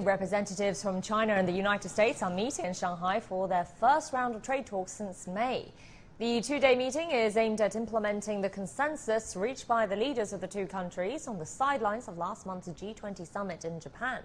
representatives from China and the United States are meeting in Shanghai for their first round of trade talks since May. The two-day meeting is aimed at implementing the consensus reached by the leaders of the two countries on the sidelines of last month's G20 summit in Japan.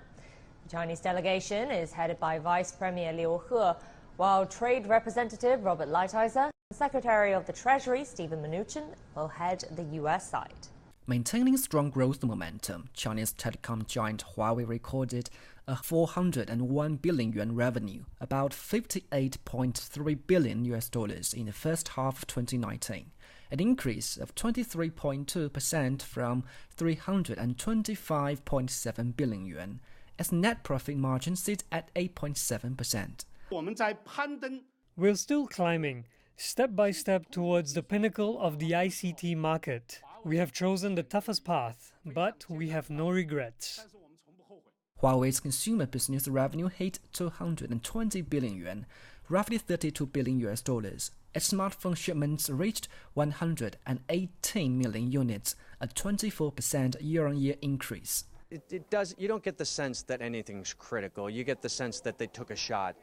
The Chinese delegation is headed by Vice Premier Liu He, while Trade Representative Robert Lighthizer and Secretary of the Treasury Steven Mnuchin will head the U.S. side. Maintaining strong growth momentum, Chinese telecom giant Huawei recorded a 401 billion yuan revenue, about $58.3 billion in the first half of 2019, an increase of 23.2% from 325.7 billion yuan. Its net profit margin sits at 8.7%. We're still climbing, step by step towards the pinnacle of the ICT market. We have chosen the toughest path, but we have no regrets. Huawei's consumer business revenue hit 220 billion yuan, roughly $32 billion. Its smartphone shipments reached 118 million units, a 24% year-on-year increase. You don't get the sense that anything's critical. You get the sense that they took a shot.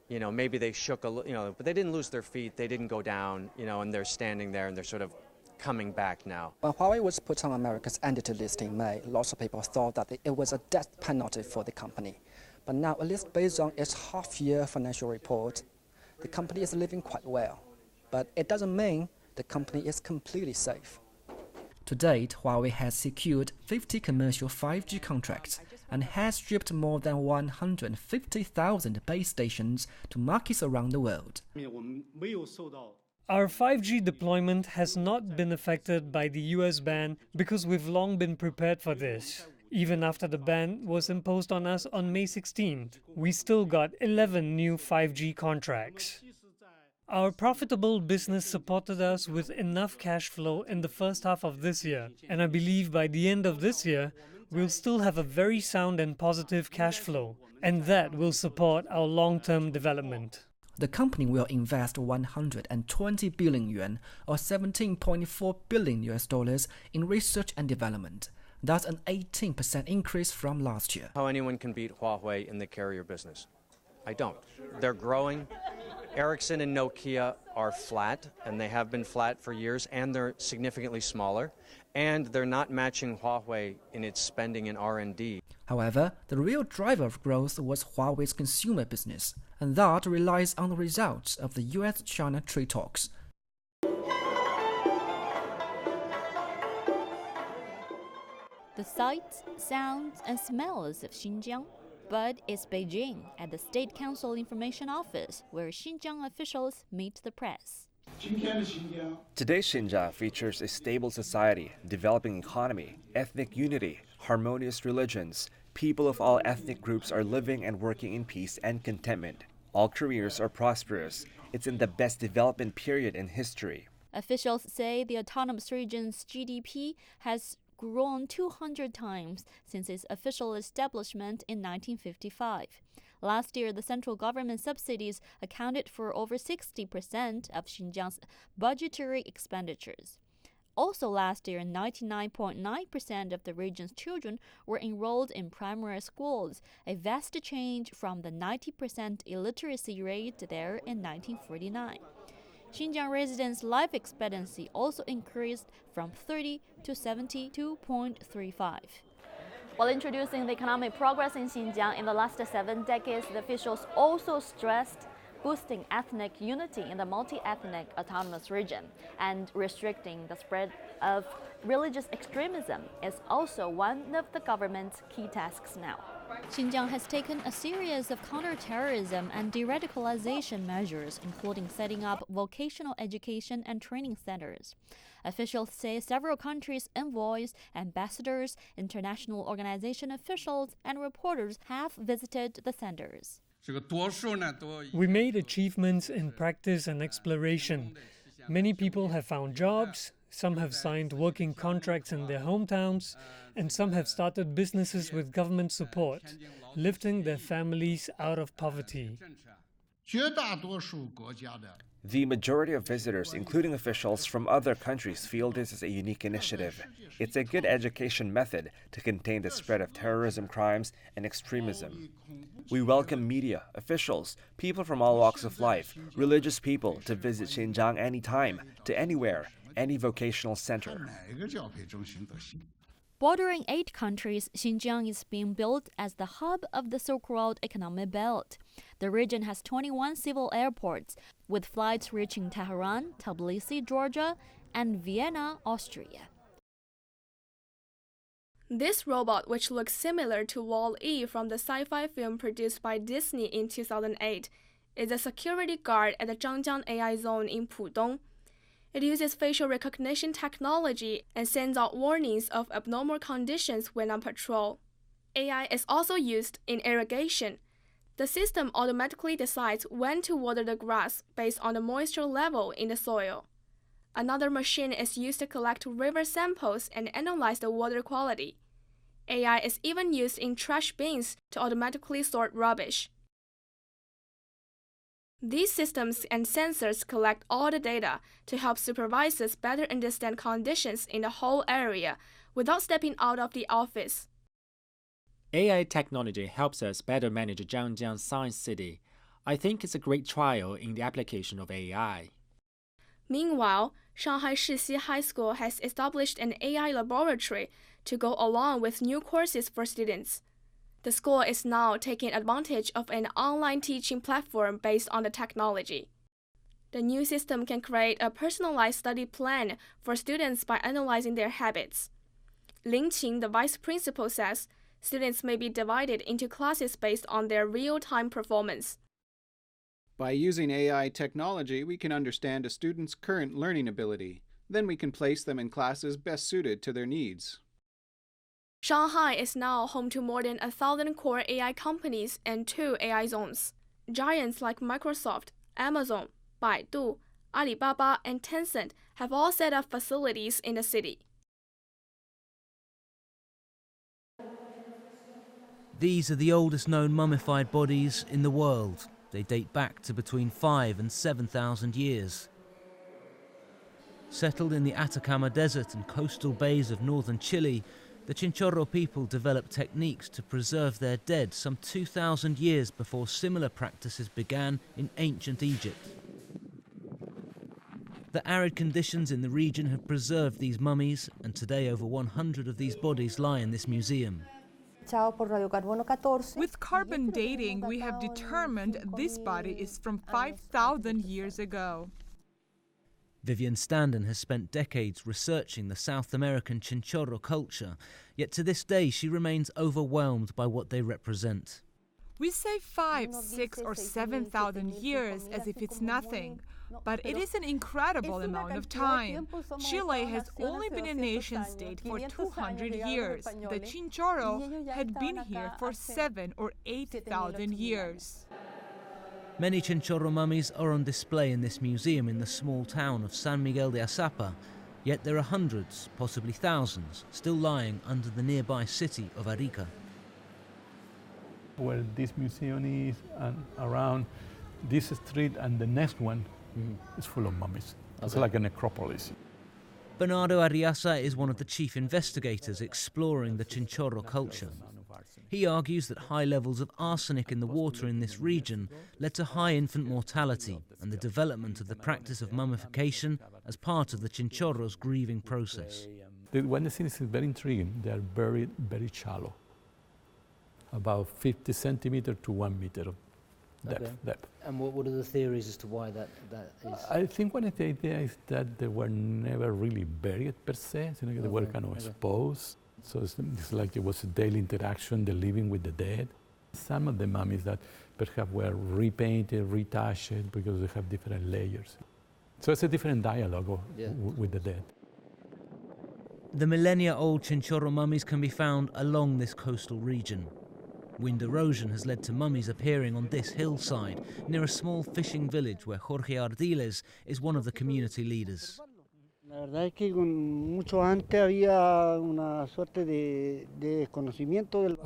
Maybe they shook but they didn't lose their feet. They didn't go down, and they're standing there and they're sort of coming back now. When Huawei was put on America's entity list in May, lots of people thought that it was a death penalty for the company. But now, at least based on its half-year financial report, the company is living quite well. But it doesn't mean the company is completely safe. To date, Huawei has secured 50 commercial 5G contracts and has shipped more than 150,000 base stations to markets around the world. Our 5G deployment has not been affected by the US ban because we've long been prepared for this. Even after the ban was imposed on us on May 16th, we still got 11 new 5G contracts. Our profitable business supported us with enough cash flow in the first half of this year, and I believe by the end of this year, we'll still have a very sound and positive cash flow, and that will support our long-term development. The company will invest 120 billion yuan or $17.4 billion in research and development. That's an 18% increase from last year. How anyone can beat Huawei in the carrier business? I don't. They're growing. Ericsson and Nokia are flat, and they have been flat for years, and they're significantly smaller, and they're not matching Huawei in its spending in R&D. However, the real driver of growth was Huawei's consumer business, and that relies on the results of the US-China trade talks. The sights, sounds, and smells of Xinjiang. But it's Beijing at the State Council Information Office where Xinjiang officials meet the press. Today's Xinjiang features a stable society, developing economy, ethnic unity, harmonious religions. People of all ethnic groups are living and working in peace and contentment. All careers are prosperous. It's in the best development period in history. Officials say the autonomous region's GDP has grown 200 times since its official establishment in 1955. Last year, the central government subsidies accounted for over 60% of Xinjiang's budgetary expenditures. Also last year, 99.9% of the region's children were enrolled in primary schools, a vast change from the 90% illiteracy rate there in 1949. Xinjiang residents' life expectancy also increased from 30 to 72.35. While introducing the economic progress in Xinjiang in the last 7 decades, the officials also stressed boosting ethnic unity in the multi-ethnic autonomous region and restricting the spread of religious extremism is also one of the government's key tasks now. Xinjiang has taken a series of counterterrorism and de-radicalization measures, including setting up vocational education and training centers. Officials say several countries' envoys, ambassadors, international organization officials, and reporters have visited the centers. We made achievements in practice and exploration. Many people have found jobs, some have signed working contracts in their hometowns, and some have started businesses with government support, lifting their families out of poverty. The majority of visitors, including officials from other countries, feel this is a unique initiative. It's a good education method to contain the spread of terrorism crimes and extremism. We welcome media, officials, people from all walks of life, religious people to visit Xinjiang anytime, to anywhere, any vocational center. Bordering 8 countries, Xinjiang is being built as the hub of the Silk Road economic belt. The region has 21 civil airports, with flights reaching Tehran, Tbilisi, Georgia, and Vienna, Austria. This robot, which looks similar to Wall-E from the sci-fi film produced by Disney in 2008, is a security guard at the Zhangjiang AI Zone in Pudong. It uses facial recognition technology and sends out warnings of abnormal conditions when on patrol. AI is also used in irrigation. The system automatically decides when to water the grass based on the moisture level in the soil. Another machine is used to collect river samples and analyze the water quality. AI is even used in trash bins to automatically sort rubbish. These systems and sensors collect all the data to help supervisors better understand conditions in the whole area without stepping out of the office. AI technology helps us better manage Zhangjiang Science City. I think it's a great trial in the application of AI. Meanwhile, Shanghai Shixi High School has established an AI laboratory to go along with new courses for students. The school is now taking advantage of an online teaching platform based on the technology. The new system can create a personalized study plan for students by analyzing their habits. Lin Qing, the vice principal, says students may be divided into classes based on their real-time performance. By using AI technology, we can understand a student's current learning ability. Then we can place them in classes best suited to their needs. Shanghai is now home to more than 1,000 core AI companies and 2 AI zones. Giants like Microsoft, Amazon, Baidu, Alibaba, and Tencent have all set up facilities in the city. These are the oldest known mummified bodies in the world. They date back to between 5,000 and 7,000 years. Settled in the Atacama Desert and coastal bays of northern Chile, the Chinchorro people developed techniques to preserve their dead some 2,000 years before similar practices began in ancient Egypt. The arid conditions in the region have preserved these mummies, and today over 100 of these bodies lie in this museum. With carbon dating, we have determined this body is from 5,000 years ago. Vivian Standen has spent decades researching the South American Chinchorro culture, yet to this day she remains overwhelmed by what they represent. We say 5, 6, or 7,000 years as if it's nothing, but it is an incredible amount of time. Chile has only been a nation-state for 200 years. The Chinchorro had been here for 7,000 or 8,000 years. Many Chinchorro mummies are on display in this museum in the small town of San Miguel de Azapa, yet there are hundreds, possibly thousands, still lying under the nearby city of Arica. Where this museum is and around this street and the next one is full of mummies. Okay. It's like a necropolis. Bernardo Ariasa is one of the chief investigators exploring the Chinchorro culture. He argues that high levels of arsenic in the water in this region led to high infant mortality and the development of the practice of mummification as part of the Chinchorro's grieving process. One thing is very intriguing. They are buried very shallow, about 50 centimeters to 1 meter of depth. And what are the theories as to why that is? I think one of the ideas is that they were never really buried per se, so they were kind of exposed. So it's like it was a daily interaction, the living with the dead. Some of the mummies that perhaps were repainted, retouched, because they have different layers. So it's a different dialogue with the dead. The millennia-old Chinchorro mummies can be found along this coastal region. Wind erosion has led to mummies appearing on this hillside, near a small fishing village where Jorge Ardiles is one of the community leaders. A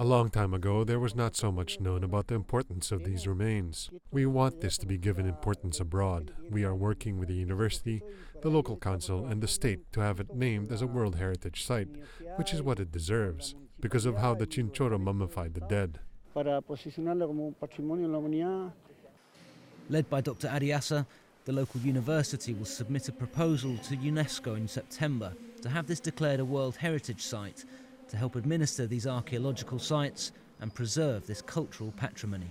long time ago, there was not so much known about the importance of these remains. We want this to be given importance abroad. We are working with the university, the local council, and the state to have it named as a World Heritage Site, which is what it deserves, because of how the Chinchorro mummified the dead. Led by Dr. Ariasa, the local university will submit a proposal to UNESCO in September to have this declared a World Heritage Site to help administer these archaeological sites and preserve this cultural patrimony.